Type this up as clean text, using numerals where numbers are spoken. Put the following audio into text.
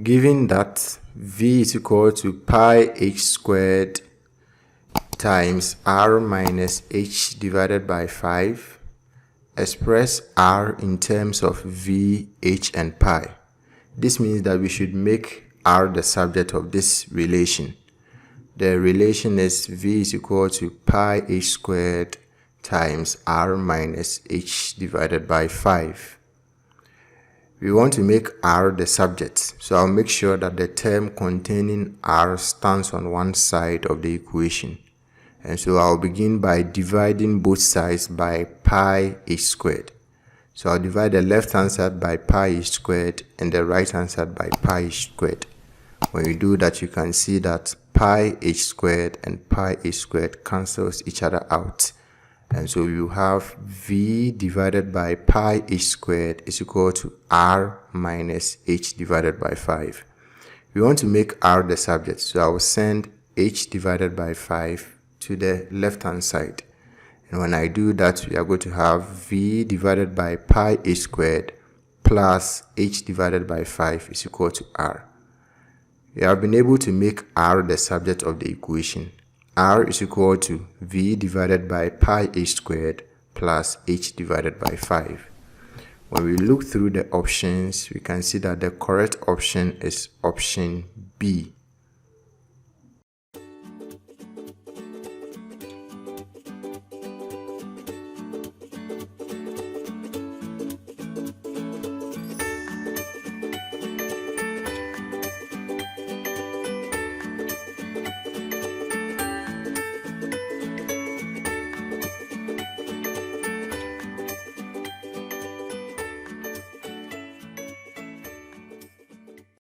Given that v is equal to pi h squared times r minus h divided by 5, express r in terms of v, h, and pi. This means that we should make r the subject of this relation. The relation is v is equal to pi h squared times r minus h divided by 5. We want to make r the subject, so I'll make sure that the term containing r stands on one side of the equation. And so I'll begin by dividing both sides by pi h squared. So I'll divide the left hand side by pi h squared and the right hand side by pi h squared. When you do that, you can see that pi h squared and pi h squared cancels each other out. And so you have v divided by pi h squared is equal to r minus h divided by 5. We want to make r the subject, so I will send h divided by 5 to the left hand side. And when I do that, we are going to have v divided by pi h squared plus h divided by 5 is equal to r. We have been able to make r the subject of the equation. R is equal to v divided by pi h squared plus h divided by 5. When we look through the options, we can see that the correct option is option B.